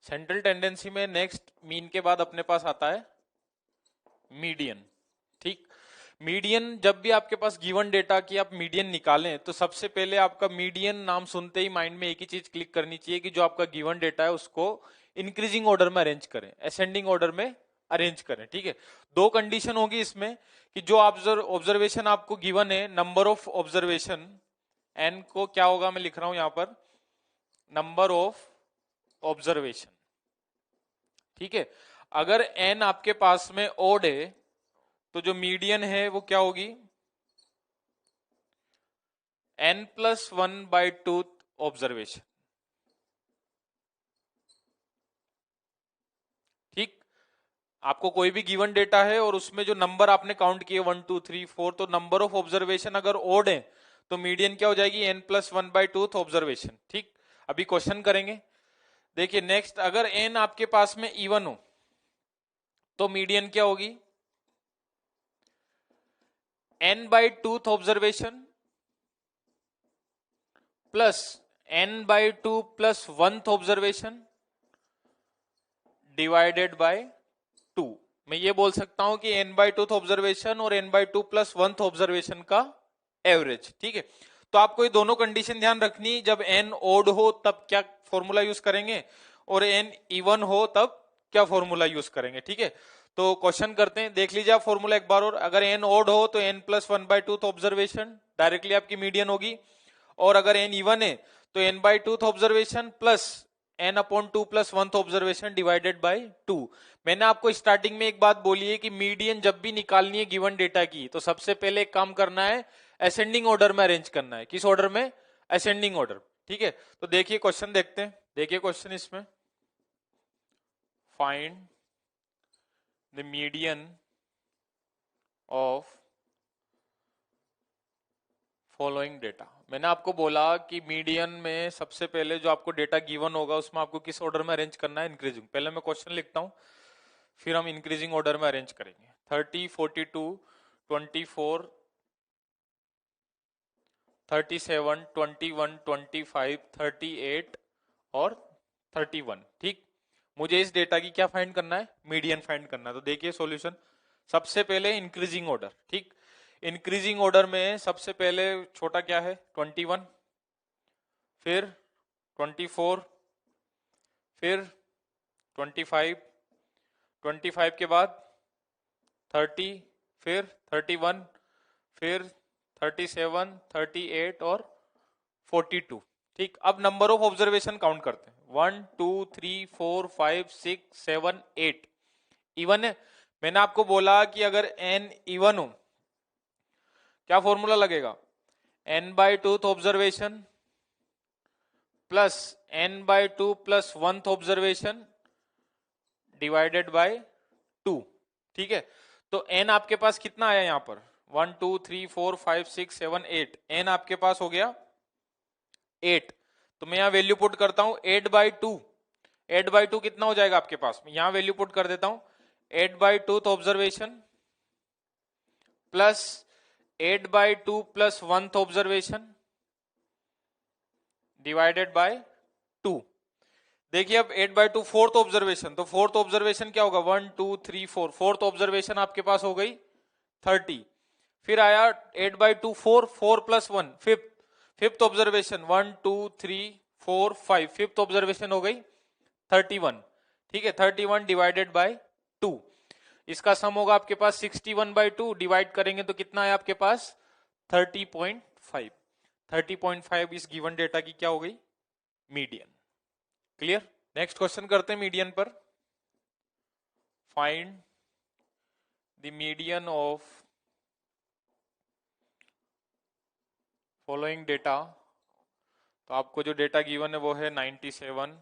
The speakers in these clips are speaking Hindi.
सेंट्रल टेंडेंसी में नेक्स्ट मीन के बाद अपने पास आता है मीडियन। ठीक, मीडियन जब भी आपके पास गिवन डेटा की आप मीडियन निकालें तो सबसे पहले आपका मीडियन नाम सुनते ही माइंड में एक ही चीज क्लिक करनी चाहिए कि जो आपका गिवन डेटा है उसको इंक्रीजिंग ऑर्डर में अरेंज करें, असेंडिंग ऑर्डर में अरेंज करें। ठीक है, दो कंडीशन होगी इसमें कि जो ऑब्जर्वेशन आपको गिवन है, नंबर ऑफ ऑब्जर्वेशन एन को क्या होगा, मैं लिख रहा हूं यहां पर नंबर ऑफ ऑब्जर्वेशन। ठीक है, अगर एन आपके पास में ओड है तो जो मीडियन है वो क्या होगी, n+1/2 ऑब्जर्वेशन। ठीक, आपको कोई भी गिवन डेटा है और उसमें जो नंबर आपने काउंट किए 1 2 3 4, तो नंबर ऑफ ऑब्जर्वेशन अगर ओड है तो मीडियन क्या हो जाएगी, n+1/2 ऑब्जर्वेशन। ठीक, अभी क्वेश्चन करेंगे। देखिए नेक्स्ट, अगर n आपके पास में इवन हो तो मीडियन क्या होगी, n/2 observation plus n/2 plus 1th observation divided by 2। मैं ये बोल सकता हूं कि n/2 ऑब्जर्वेशन और n/2 प्लस 1th ऑब्जर्वेशन का एवरेज। ठीक है, तो आपको ये दोनों कंडीशन ध्यान रखनी, जब n ओड हो तब क्या फॉर्मूला यूज करेंगे और n इवन हो तब क्या फॉर्मूला यूज करेंगे। ठीक है, तो क्वेश्चन करते हैं, देख लीजिए आप फॉर्मूला एक बार और। अगर n ओड हो तो n+1/2 ऑब्जर्वेशन डायरेक्टली आपकी मीडियन होगी, और अगर n इवन है तो n/2 observation plus n/2 plus 1th observation divided by 2। मैंने आपको स्टार्टिंग में एक बात बोली है कि मीडियन जब भी निकालनी है गिवन डेटा की तो सबसे पहले एक काम करना है, असेंडिंग ऑर्डर में अरेंज करना है। किस ऑर्डर में, असेंडिंग ऑर्डर। ठीक है, तो देखिए क्वेश्चन देखते हैं। देखिए क्वेश्चन इसमें, find the median of following data. मैंने आपको बोला कि मीडियन में सबसे पहले जो आपको डेटा गिवन होगा उसमें आपको किस ऑर्डर में अरेंज करना है, इंक्रीजिंग। पहले मैं क्वेश्चन लिखता हूं फिर हम इंक्रीजिंग ऑर्डर में अरेंज करेंगे। 30, 42, 24, 37, 21, 25, 38 और 31। ठीक, मुझे इस डेटा की क्या फाइंड करना है, मीडियन फाइंड करना है। तो देखिए सॉल्यूशन, सबसे पहले इंक्रीजिंग ऑर्डर। ठीक, इंक्रीजिंग ऑर्डर में सबसे पहले छोटा क्या है 21, फिर 24, फिर 25, 25 के बाद 30, फिर 31, फिर 37, 38 और 42। ठीक, अब नंबर ऑफ ऑब्जर्वेशन काउंट करते हैं, 1 2 3 4 5 6 7 8 इवन है। मैंने आपको बोला कि अगर n इवन हो क्या फॉर्मूला लगेगा, n/2 observation plus n/2 plus 1th observation divided by 2। ठीक है, तो n आपके पास कितना आया यहां पर, 1 2 3 4 5 6 7 8, n आपके पास हो गया 8। तो मैं यहां वैल्यू पुट करता हूं 8/2। 8/2 कितना हो जाएगा आपके पास, यहां वैल्यू पुट कर देता हूं 8/2 observation plus 8/2 plus 1th observation divided by 2। देखिए अब 8/2 फोर्थ ऑब्जर्वेशन, तो फोर्थ ऑब्जर्वेशन क्या होगा, 1 2 3 4, फोर्थ ऑब्जर्वेशन आपके पास हो गई 30। फिर आया 8/2 4, 4 plus 1 fifth, fifth observation 1 2 3 4 5, fifth observation हो गई 31। ठीक है, 31 डिवाइडेड बाय 2, इसका सम होगा आपके पास 61/2, डिवाइड करेंगे तो कितना है आपके पास 30.5। 30.5 इस गिवन डेटा की क्या हो गई, मीडियन। क्लियर, नेक्स्ट क्वेश्चन करते हैं मीडियन पर। Find the median of following data. तो आपको जो डेटा गिवन है वो है 97,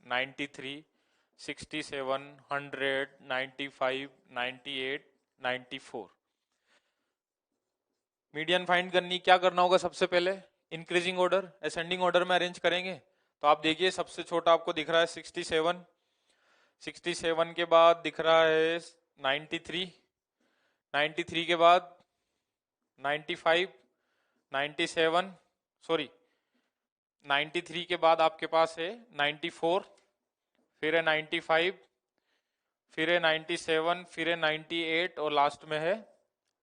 93, 67, 100, 95, 98, 94। मीडियन फाइंड करनी, क्या करना होगा सबसे पहले, इंक्रीजिंग ऑर्डर असेंडिंग ऑर्डर में अरेंज करेंगे। तो आप देखिए सबसे छोटा आपको दिख रहा है 67, 67 के बाद दिख रहा है 93, 93 के बाद 95, 97, सॉरी 93 के बाद आपके पास है 94, फिर है 95, फिर है 97, फिर है 98 और लास्ट में है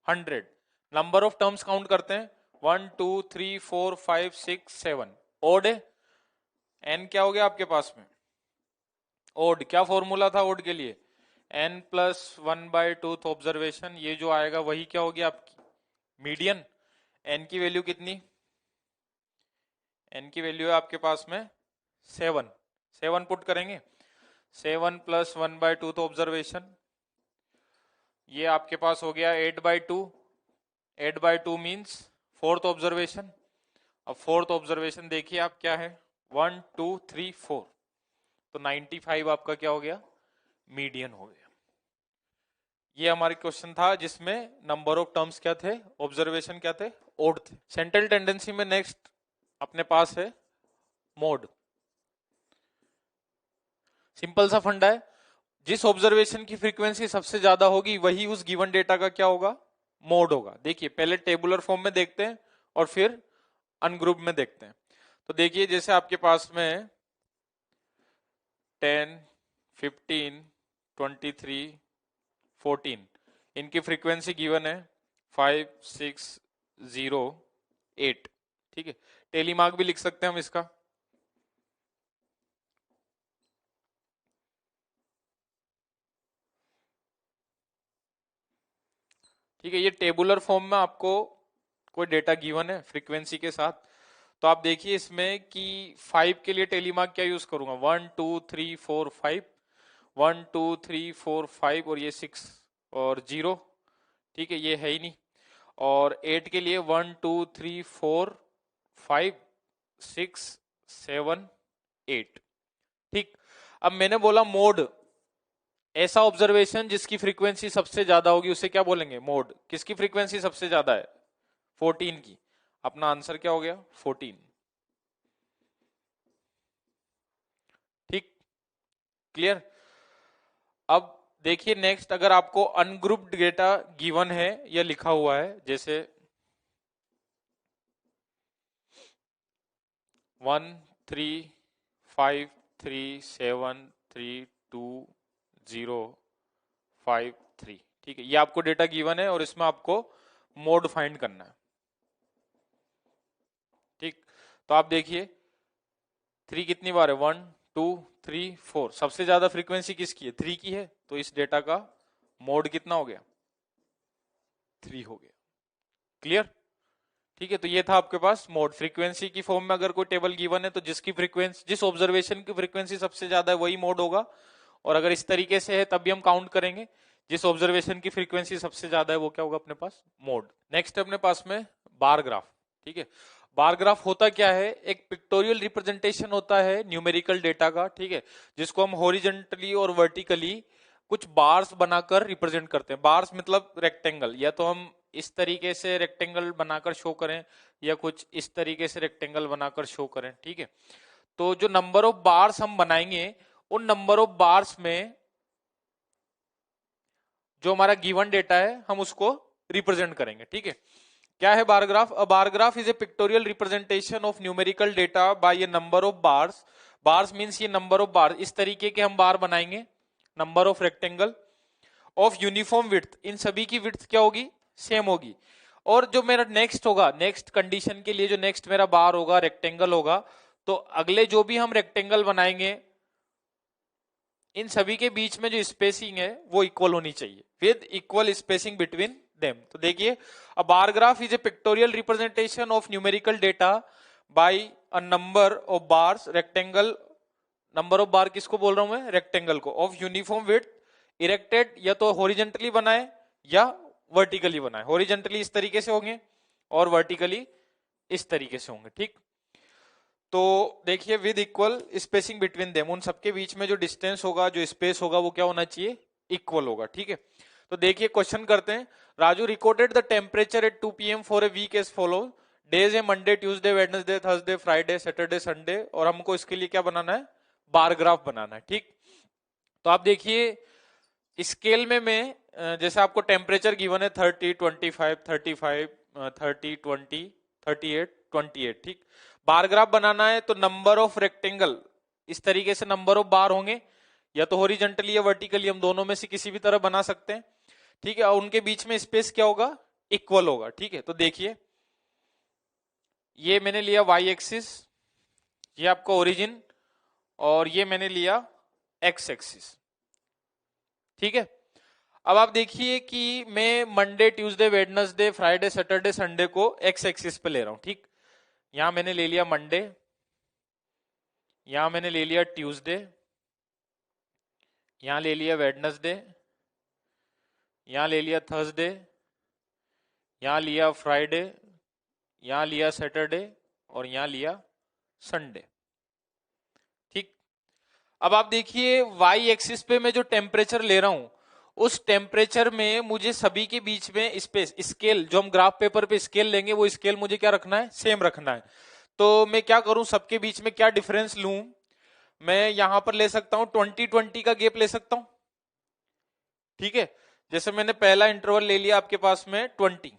100। नंबर ऑफ टर्म्स काउंट करते हैं, 1 2 3 4 5 6 7। ओड है, एन क्या हो गया आपके पास में? ओड। क्या फॉर्मूला था ओड के लिए? n plus 1/2 observation. ये जो आएगा वही क्या होगी आपकी मीडियन। n की वैल्यू कितनी? n की वैल्यू है आपके पास में 7। 7 पुट करेंगे, 7 प्लस 1/2 ऑब्जर्वेशन, ये आपके पास हो गया 8/2। 8/2 मीन्स फोर्थ ऑब्जर्वेशन। अब फोर्थ ऑब्जर्वेशन देखिए आप क्या है, 1 2 3 4, तो 95 आपका क्या हो गया? मीडियन हो गया। ये हमारे क्वेश्चन था जिसमें नंबर ऑफ टर्म्स क्या थे, ऑब्जर्वेशन क्या थे, ओड थे। सेंट्रल टेंडेंसी में नेक्स्ट अपने पास है मोड। सिंपल सा फंडा है, जिस ऑब्जर्वेशन की फ्रीक्वेंसी सबसे ज्यादा होगी वही उस गिवन डेटा का क्या होगा? मोड होगा। देखिए पहले टेबुलर फॉर्म में देखते हैं और फिर अनग्रुप में देखते हैं। तो देखिए जैसे आपके पास में 10, 15, 23, 14, इनकी फ्रीक्वेंसी गिवन है 5, 6, 0, 8। ठीक है, टेलीमार्क भी लिख सकते हैं हम इसका। ठीक है, ये टेबुलर फॉर्म में आपको कोई डेटा गिवन है फ्रीक्वेंसी के साथ। तो आप देखिए इसमें कि 5 के लिए टेलीमार्क क्या यूज करूंगा, 1 2 3 4 5, 1 2 3 4 5 और ये 6 और 0। ठीक है, ये है ही नहीं। और 8 के लिए 1 2 3 4 5 6 7 8। ठीक, अब मैंने बोला मोड, ऐसा ऑब्जर्वेशन जिसकी फ्रीक्वेंसी सबसे ज्यादा होगी उसे क्या बोलेंगे? मोड। किसकी फ्रीक्वेंसी सबसे ज्यादा है? 14 की। अपना आंसर क्या हो गया? 14। ठीक, क्लियर। अब देखिए नेक्स्ट, अगर आपको अनग्रुप्ड डेटा गिवन है या लिखा हुआ है, जैसे 1 3 5 3 7 3 2 0 5 3। ठीक है, ये आपको डेटा गिवन है और इसमें आपको मोड फाइंड करना है। ठीक, तो आप देखिए 3 कितनी बार है, 1 2 3 4, सबसे ज्यादा फ्रीक्वेंसी किसकी है? 3 की है, तो इस डेटा का मोड कितना हो गया? 3 हो गया। क्लियर। ठीक है, तो ये था आपके पास मोड। फ्रीक्वेंसी की फॉर्म में अगर कोई टेबल गिवन है तो जिसकी फ्रीक्वेंसी, जिस ऑब्जर्वेशन की फ्रीक्वेंसी सबसे ज्यादा है वही मोड होगा। और अगर इस तरीके से है तब भी हम काउंट करेंगे, जिस ऑब्जर्वेशन की फ्रीक्वेंसी सबसे ज्यादा है वो क्या होगा अपने पास? मोड। नेक्स्ट है अपने पास में बार ग्राफ। ठीक है, बार ग्राफ होता क्या है? एक पिक्टोरियल रिप्रेजेंटेशन होता है न्यूमेरिकल डेटा का। ठीक है, जिसको हम हॉरिजेंटली और वर्टिकली कुछ बार्स बनाकर रिप्रेजेंट करते हैं। बार्स मतलब रेक्टेंगल, या तो हम इस तरीके से रेक्टेंगल बनाकर शो करें या कुछ इस तरीके से रेक्टेंगल बनाकर शो करें। ठीक है, तो जो नंबर ऑफ बार्स हम बनाएंगे उन नंबर ऑफ बार्स में जो हमारा गिवन डेटा है हम उसको रिप्रेजेंट करेंगे। ठीक है, क्या है bar graph? A bar graph is a pictorial representation of numerical data by a number of bars. Bars means ये नंबर ऑफ बार, इस तरीके के हम बार बनाएंगे, number of rectangle of uniform width. इन सभी की विड्थ क्या होगी? सेम होगी। और जो मेरा नेक्स्ट होगा, नेक्स्ट कंडीशन के लिए जो नेक्स्ट मेरा बार होगा, रेक्टेंगल होगा, तो अगले जो भी हम रेक्टेंगल बनाएंगे इन सभी के बीच में जो स्पेसिंग है वो इक्वल होनी चाहिए, with equal spacing between them. तो देखिए, a bar graph is a pictorial representation of numerical data by a number of bars rectangle. Number of bar किसको बोल रहा हूं मैं? रेक्टेंगल को। ऑफ यूनिफॉर्म विड्थ इरेक्टेड, या तो हॉरिजेंटली बनाए या वर्टिकली बनाए। हॉरिजेंटली इस तरीके से होंगे और वर्टिकली इस तरीके से होंगे। ठीक, तो देखिए with equal spacing between them, उन सबके बीच में जो डिस्टेंस होगा, जो स्पेस होगा वो क्या होना चाहिए? इक्वल होगा। ठीक है, तो देखिए क्वेश्चन करते हैं। Raju recorded the temperature at 2 PM for a week as follow. Days है Monday, Tuesday, Wednesday, Thursday, Friday, Saturday, Sunday. और हमको इसके लिए क्या बनाना है? बार ग्राफ बनाना है। ठीक, तो आप देखिए स्केल में मैं जैसे आपको टेम्परेचर गिवन है 30, 25, 35, 30, 20, 38, 28। ठीक, बार ग्राफ बनाना है तो नंबर ऑफ रेक्टेंगल, इस तरीके से नंबर ऑफ बार होंगे या तो हॉरिजॉन्टली या वर्टिकली, हम दोनों में से किसी भी तरह बना सकते हैं, ठीक है। और उनके बीच में स्पेस क्या होगा, इक्वल होगा, ठीक है। तो देखिए ये मैंने लिया वाई एक्सिस, ये आपका ओरिजिन, और ये मैंने लिया एक्स एक्सिस, ठीक है। अब आप देखिए कि मैं Monday Tuesday Wednesday Friday Saturday Sunday को एक्स एक्सिस पे ले रहा हूं, ठीक। यहां मैंने ले लिया मंडे, यहां मैंने ले लिया ट्यूसडे, यहां ले लिया वेडनेसडे, यहां ले लिया थर्सडे, यहां लिया फ्राइडे, यहां लिया सैटरडे, और यहां लिया संडे, ठीक। अब आप देखिए वाई एक्सिस पे मैं जो टेम्परेचर ले रहा हूं, उस टेम्परेचर में मुझे सभी के बीच में स्पेस, स्केल जो हम ग्राफ पेपर पे स्केल लेंगे वो स्केल मुझे क्या रखना है, सेम रखना है। तो मैं क्या करूं, सबके बीच में क्या डिफरेंस लूं, मैं यहां पर ले सकता हूं 20-20 का गैप ले सकता हूं, ठीक है। जैसे मैंने पहला इंटरवल ले लिया आपके पास में 20,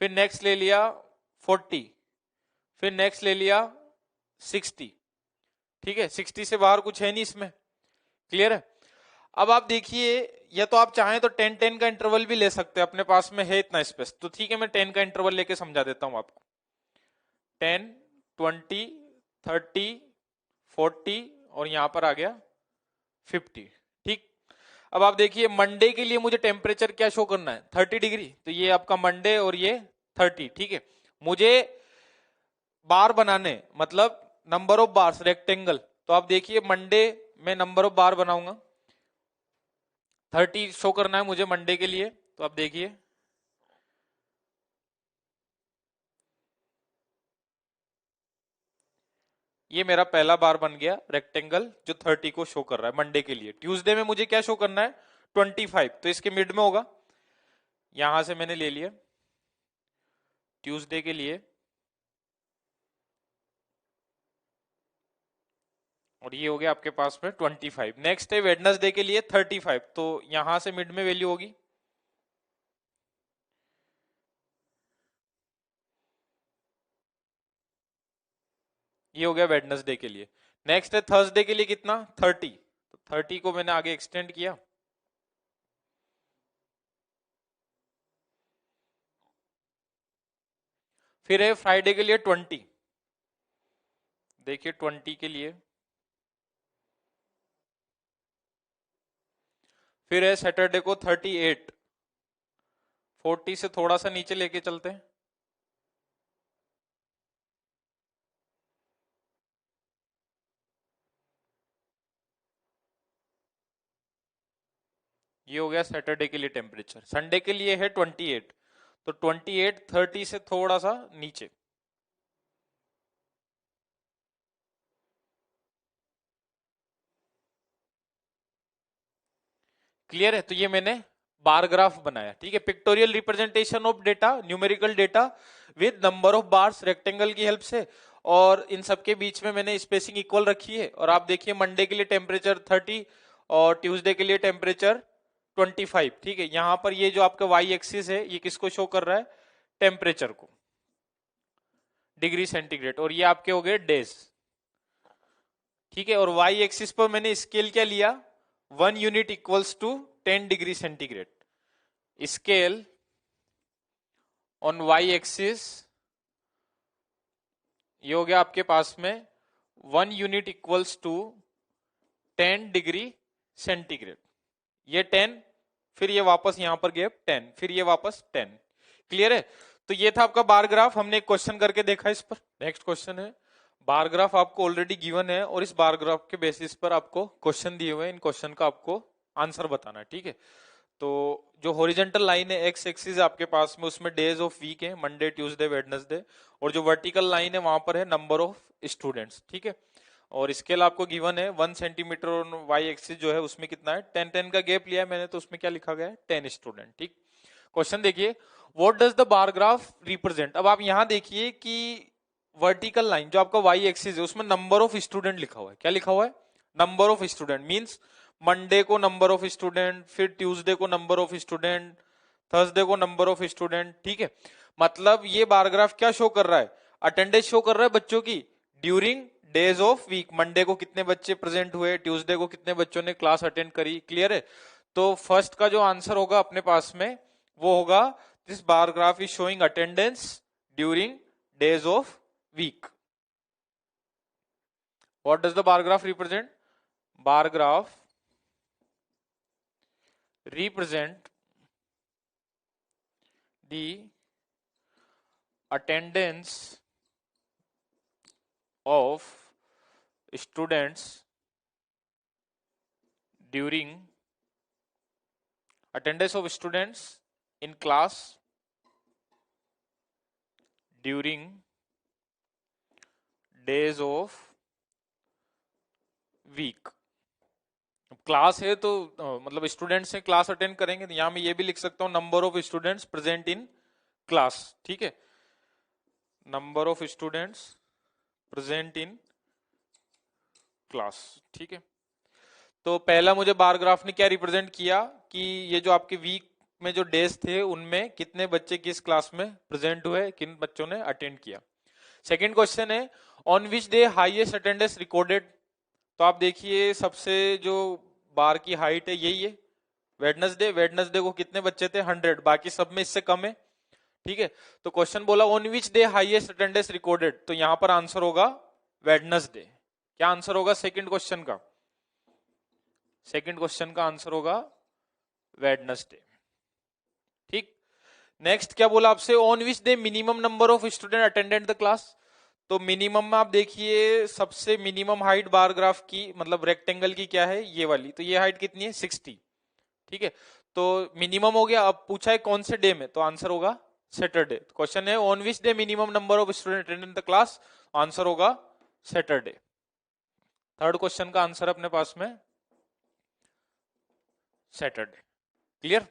फिर नेक्स्ट ले लिया 40, फिर नेक्स्ट ले लिया 60, ठीक है। 60 से बाहर कुछ है नहीं इसमें, क्लियर है। अब आप देखिए, या तो आप चाहें तो 10-10 का इंटरवल भी ले सकते हैं, अपने पास में है इतना स्पेस, तो ठीक है मैं 10 का इंटरवल लेके समझा देता हूं आपको। 10, 20, 30, 40, और यहां पर आ गया 50, ठीक। अब आप देखिए मंडे के लिए मुझे टेम्परेचर क्या शो करना है, 30 डिग्री, तो ये आपका मंडे और ये 30, ठीक है। मुझे बार बनाने, मतलब नंबर ऑफ बार्स रेक्टेंगल, तो आप देखिए मंडे में नंबर ऑफ बार बनाऊंगा, 30 शो करना है मुझे मंडे के लिए। तो आप देखिए ये मेरा पहला बार बन गया रेक्टेंगल जो 30 को शो कर रहा है मंडे के लिए। ट्यूसडे में मुझे क्या शो करना है, 25, तो इसके मिड में होगा, यहां से मैंने ले लिया ट्यूसडे के लिए, और ये हो गया आपके पास में 25। नेक्स्ट है वेडनेसडे के लिए 35, तो यहां से मिड में वैल्यू होगी, ये हो गया वेडनेसडे के लिए। नेक्स्ट है थर्सडे के लिए कितना, 30, तो 30 को मैंने आगे एक्सटेंड किया, फिर है फ्राइडे के लिए 20, देखिए 20 के लिए, फिर है सैटरडे को 38, 40 से थोड़ा सा नीचे लेके चलते हैं, ये हो गया सैटरडे के लिए टेम्परेचर। संडे के लिए है 28, तो 28 30 से थोड़ा सा नीचे, क्लियर है। तो ये मैंने बार ग्राफ बनाया, ठीक है, pictorial representation of data, numerical data with number of bars rectangle की हेल्प से, और इन सबके बीच में मैंने स्पेसिंग इक्वल रखी है। और आप देखिए मंडे के लिए टेम्परेचर 30 और ट्यूसडे के लिए टेम्परेचर 25, ठीक है। यहां पर ये जो आपका वाई एक्सिस है ये किसको शो कर रहा है, टेम्परेचर को, डिग्री सेंटीग्रेड, और ये आपके हो गए डेज, ठीक है। और वाई एक्सिस पर मैंने स्केल क्या लिया, 1 unit equals to 10 degree centigrade, scale on Y axis ये हो गया आपके पास में 1 unit equals to 10 degree centigrade, ये 10, फिर ये वापस यहां पर गैप 10, फिर ये वापस 10, क्लियर है। तो ये था आपका बार ग्राफ, हमने एक क्वेश्चन करके देखा इस पर। नेक्स्ट क्वेश्चन है, बार ग्राफ आपको ऑलरेडी गिवन है और इस बार ग्राफ के बेसिस पर आपको क्वेश्चन दिए हुए हैं, इन क्वेश्चन का आपको आंसर बताना है, ठीक है। तो जो हॉरिजॉन्टल लाइन है एक्स एक्सिस आपके पास में, उसमें डेज ऑफ वीक है मंडे ट्यूसडे वेडनेसडे, और जो वर्टिकल लाइन है वहां पर है नंबर ऑफ स्टूडेंट्स, ठीक है। और स्केल आपको गिवन है 1 सेंटीमीटर, और वाई एक्सिस जो है उसमें कितना है 10-10 का गैप लिया है मैंने, तो उसमें क्या लिखा गया है 10 स्टूडेंट, ठीक। क्वेश्चन देखिए, what does the bar graph represent. अब आप यहां देखिए कि वर्टिकल लाइन जो आपका वाई एक्सिस है उसमें नंबर ऑफ स्टूडेंट लिखा हुआ है, क्या लिखा हुआ है, number of student, means Monday को नंबर ऑफ स्टूडेंट, फिर ट्यूसडे को नंबर ऑफ स्टूडेंट, थर्सडे को नंबर ऑफ स्टूडेंट, ठीक है। मतलब ये बार ग्राफ क्या शो कर रहा है, अटेंडेंस शो कर रहा है बच्चों की during days of week, Monday को कितने बच्चे प्रेजेंट हुए, ट्यूसडे को कितने बच्चों ने क्लास अटेंड करी, क्लियर है। तो फर्स्ट का जो आंसर होगा अपने पास में वो होगा this bar graph is showing attendance during days of week. What does the bar graph represent? Bar graph represent the attendance of students during attendance of students in class during days of week। Class है तो मतलब स्टूडेंट्स हैं, क्लास अटेंड करेंगे, तो यहां मैं ये भी लिख सकता हूं number of students present in class, ठीक है, number of students present in class, ठीक है। तो पहला मुझे बार ग्राफ ने क्या रिप्रेजेंट किया कि ये जो आपके वीक में जो डेज थे उनमें कितने बच्चे किस क्लास में प्रेजेंट हुए, किन बच्चों ने अटेंड किया। सेकंड क्वेश्चन है on which day highest attendance recorded. तो आप देखिए सबसे जो बार की हाइट है यही है वेडनेसडे, वेडनेसडे को कितने बच्चे थे 100, बाकी सब में इससे कम है, ठीक है। तो क्वेश्चन बोला on which day highest attendance recorded, तो यहां पर आंसर होगा वेडनेसडे। क्या आंसर होगा सेकंड क्वेश्चन का? सेकंड क्वेश्चन का आंसर होगा वेडनेसडे, ठीक। नेक्स्ट क्या बोला आपसे on which day minimum number of student attended the class. तो मिनिमम में आप देखिए सबसे मिनिमम हाइट बार ग्राफ की मतलब रेक्टेंगल की क्या है ये वाली, तो ये हाइट कितनी है 60, ठीक है। तो मिनिमम हो गया, अब पूछा है कौन से डे में, तो आंसर होगा सैटरडे। क्वेश्चन है on which day minimum number of student attended the class, answer होगा सैटरडे। थर्ड क्वेश्चन का आंसर अपने पास में सैटरडे, क्लियर।